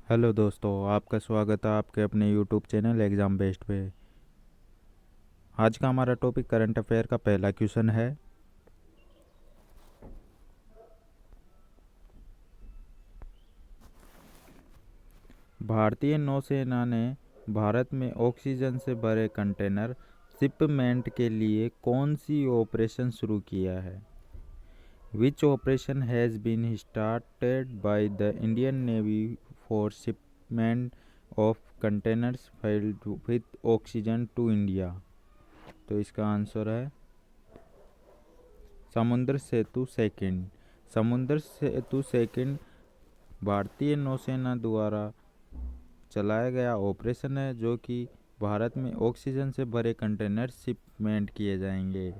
Hello दोस्तों, आपका स्वागत है आपके अपने यूट्यूब चैनल एग्ज़ाम बेस्ड पे। आज का हमारा टॉपिक करंट अफेयर का पहला क्वेश्चन है। भारतीय नौसेना ने भारत में ऑक्सीजन से भरे कंटेनर शिपमेंट के लिए कौन सी ऑपरेशन शुरू किया है? Which operation has been started by the Indian navy for shipment of containers filled with oxygen to India? तो इसका आंसर है समुद्र सेतु सेकंड। समुद्र सेतु सेकंड भारतीय नौसेना द्वारा चलाया गया ऑपरेशन है, जो कि भारत में ऑक्सीजन से भरे कंटेनर शिपमेंट किए जाएंगे।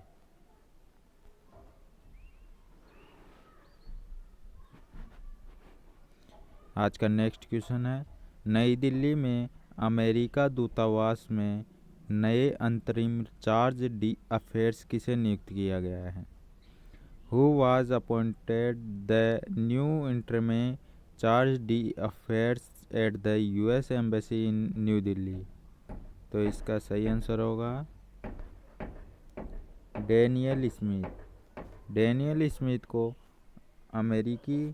आज का नेक्स्ट क्वेश्चन है। नई दिल्ली में अमेरिका दूतावास में नए अंतरिम चार्ज डी अफेयर्स किसे नियुक्त किया गया है? Who was appointed the new interim charge d'affaires at the US Embassy in New Delhi? तो इसका सही आंसर होगा डेनियल स्मिथ। डेनियल स्मिथ को अमेरिकी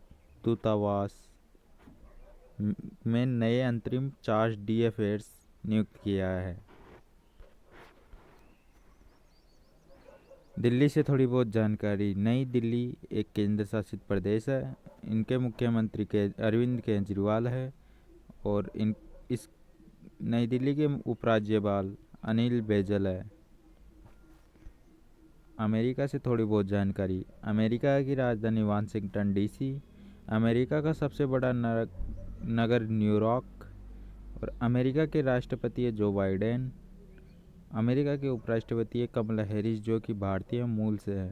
दूतावास में नए अंतरिम चार्ज डी अफेयर्स नियुक्त किया है। दिल्ली से थोड़ी बहुत जानकारी। नई दिल्ली एक केंद्र शासित प्रदेश है। इनके मुख्यमंत्री के अरविंद केजरीवाल है और इस नई दिल्ली के उपराज्यपाल अनिल बैजल है। अमेरिका से थोड़ी बहुत जानकारी। अमेरिका की राजधानी वाशिंगटन डीसी। अमेरिका का सबसे बड़ा नगर न्यूयॉर्क और अमेरिका के राष्ट्रपति है जो बाइडेन। अमेरिका के उपराष्ट्रपति है कमला हैरिस, जो कि भारतीय मूल से है।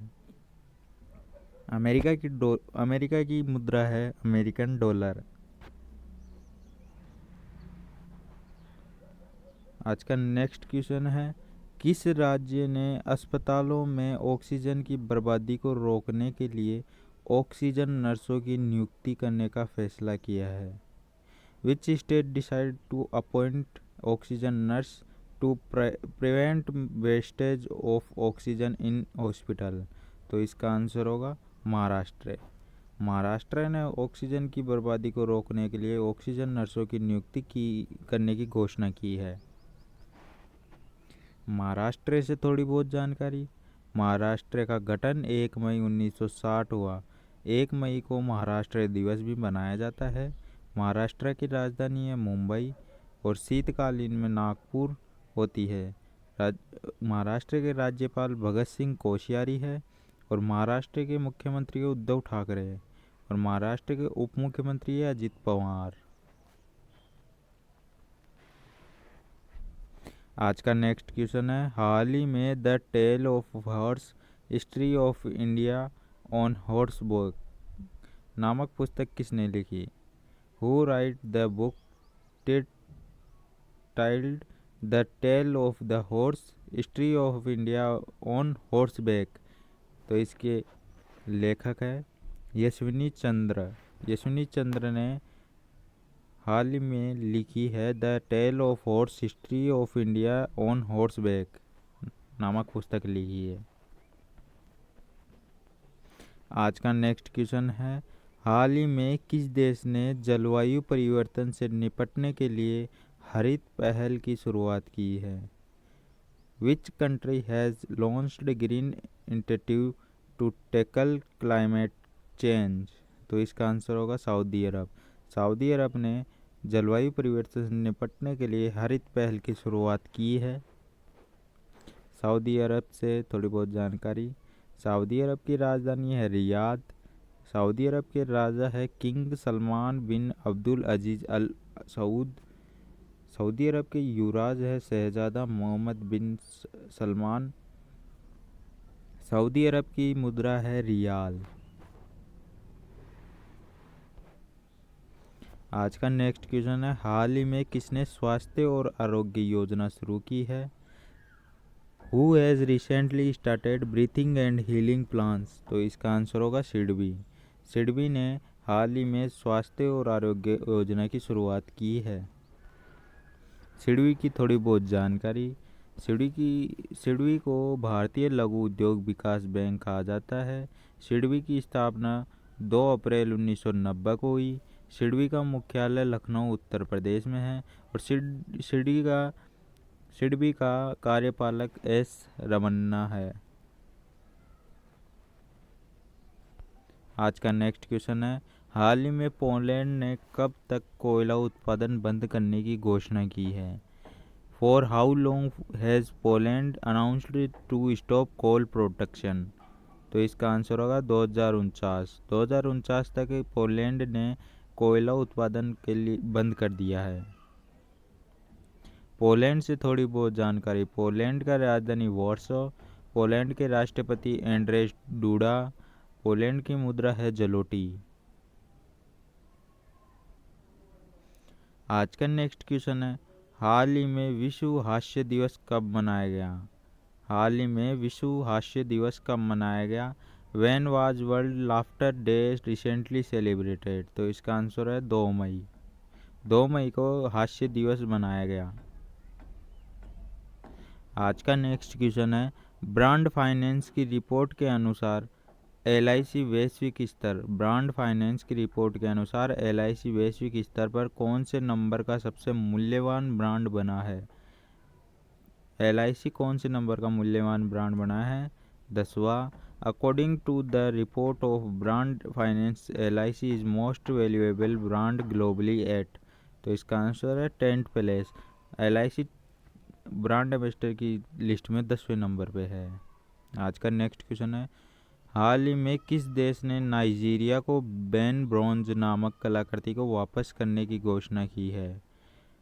अमेरिका की मुद्रा है अमेरिकन डॉलर। आज का नेक्स्ट क्वेश्चन है। किस राज्य ने अस्पतालों में ऑक्सीजन की बर्बादी को रोकने के लिए ऑक्सीजन नर्सों की नियुक्ति करने का फैसला किया है? Which state decide to appoint oxygen nurse to prevent wastage of oxygen in hospital? तो इसका आंसर होगा महाराष्ट्र। महाराष्ट्र ने ऑक्सीजन की बर्बादी को रोकने के लिए ऑक्सीजन नर्सों की नियुक्ति करने की घोषणा की है। महाराष्ट्र से थोड़ी बहुत जानकारी। महाराष्ट्र का गठन 1 मई 1960 हुआ। 1 मई को महाराष्ट्र दिवस भी मनाया जाता है। महाराष्ट्र की राजधानी है मुंबई और शीतकालीन में नागपुर होती है। महाराष्ट्र के राज्यपाल भगत सिंह कोश्यारी है और महाराष्ट्र के मुख्यमंत्री उद्धव ठाकरे है और महाराष्ट्र के उप मुख्यमंत्री है अजित पवार। आज का नेक्स्ट क्वेश्चन है। हाल ही में the tale of horse history of India on horse book नामक पुस्तक किसने लिखी? Who write the book titled the tale of the horse history of India on horseback? तो इसके लेखक है यशविनी चंद्र। यशविनी चंद्र ने हाल ही में लिखी है the tale of horse history of India on horseback नामक पुस्तक लिखी है। आज का नेक्स्ट क्वेश्चन है। हाल ही में किस देश ने जलवायु परिवर्तन से निपटने के लिए हरित पहल की शुरुआत की है? Which country has launched green initiative to tackle climate change? तो इसका आंसर होगा सऊदी अरब। सऊदी अरब ने जलवायु परिवर्तन से निपटने के लिए हरित पहल की शुरुआत की है। सऊदी अरब से थोड़ी बहुत जानकारी। सऊदी अरब की राजधानी है रियाद। सऊदी अरब के राजा है किंग सलमान बिन अब्दुल अजीज अल सऊद। सऊदी अरब के युवराज है शहजादा मोहम्मद बिन सलमान। सऊदी अरब की मुद्रा है रियाल। आज का नेक्स्ट क्वेश्चन है। हाल ही में किसने स्वास्थ्य और आरोग्य योजना शुरू की है? Who has recently started breathing and healing plans? तो इसका आंसर होगा सिडबी। सिडबी ने हाल ही में स्वास्थ्य और आरोग्य योजना की शुरुआत की है? सिडबी की थोड़ी बहुत जानकारी। सिडबी को भारतीय लघु उद्योग विकास बैंक कहा जाता है। सिडबी की स्थापना 2 अप्रैल 1990 को हुई। सिडबी का मुख्यालय लखनऊ उत्तर प्रदेश में है और सिडबी का कार्यपालक एस रमन्ना है। आज का नेक्स्ट क्वेश्चन है, हाल ही में पोलैंड ने कब तक कोयला उत्पादन बंद करने की घोषणा की है? For how long has Poland announced to stop coal production? तो इसका आंसर होगा 2049 तक पोलैंड ने कोयला उत्पादन के लिए बंद कर दिया है। पोलैंड से थोड़ी बहुत जानकारी। पोलैंड का राजधानी वॉर्सो। पोलैंड के राष्ट्रपति एंड्रेज डूडा। पोलैंड की मुद्रा है जलोटी। आज का नेक्स्ट क्वेश्चन है, हाल ही में विश्व हास्य दिवस कब मनाया गया? हाल ही में विश्व हास्य दिवस कब मनाया गया? When was world laughter day recently celebrated? तो इसका आंसर है 2 मई। 2 मई को हास्य दिवस मनाया गया। आज का नेक्स्ट क्वेश्चन है, ब्रांड फाइनेंस की रिपोर्ट के अनुसार LIC वैश्विक स्तर ब्रांड फाइनेंस की रिपोर्ट के अनुसार LIC वैश्विक स्तर पर कौन से नंबर का सबसे मूल्यवान ब्रांड बना है? LIC कौन से नंबर का मूल्यवान ब्रांड बना है? 10वां। According to the report of brand finance LIC is most valuable brand globally at? तो इसका आंसर है 10th place. LIC brand ambassador की लिस्ट में 10वें नंबर पे है। आज का नेक्स्ट क्वेश्चन है, हाल ही में किस देश ने नाइजीरिया को बेन ब्रोंज नामक कलाकृति को वापस करने की घोषणा की है?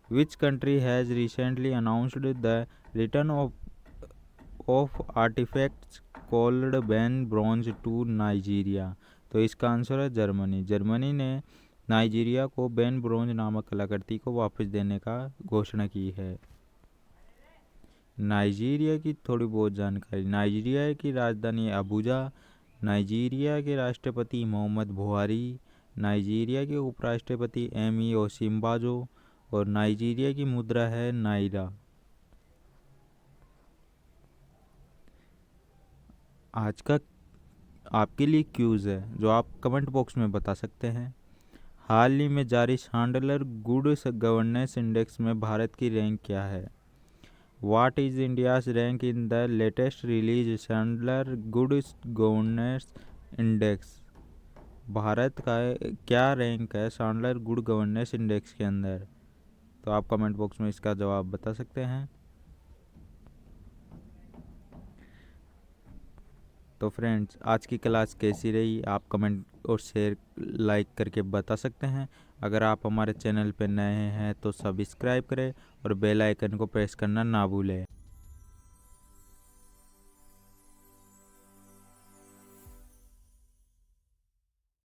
Which country has recently announced the return of artifacts called Benin bronze to Nigeria? तो इसका आंसर है जर्मनी। जर्मनी ने नाइजीरिया को बेन ब्रोंज नामक कलाकृति को वापस देने का घोषणा की है। नाइजीरिया की थोड़ी बहुत जानकारी। नाइजीरिया की राजधानी अबुजा। नाइजीरिया के राष्ट्रपति मोहम्मद बुहारी। नाइजीरिया के उपराष्ट्रपति एमी ओसिम्बाजो और नाइजीरिया की मुद्रा है नाइरा। आज का आपके लिए क्यूज है जो आप कमेंट बॉक्स में बता सकते हैं। हाल ही में जारी शांडलर गुड गवर्नेंस इंडेक्स में भारत की रैंक क्या है? What is India's rank in the latest release Chandler good governance index? Bharat का क्या रैंक है शांडलर गुड गवर्नेंस इंडेक्स के अंदर? तो आप कमेंट बॉक्स में इसका जवाब बता सकते हैं। तो फ्रेंड्स, आज की क्लास कैसी रही आप कमेंट और शेयर लाइक करके बता सकते हैं। अगर आप हमारे चैनल पर नए हैं तो सब्सक्राइब करें और बेल आइकन को प्रेस करना ना भूलें।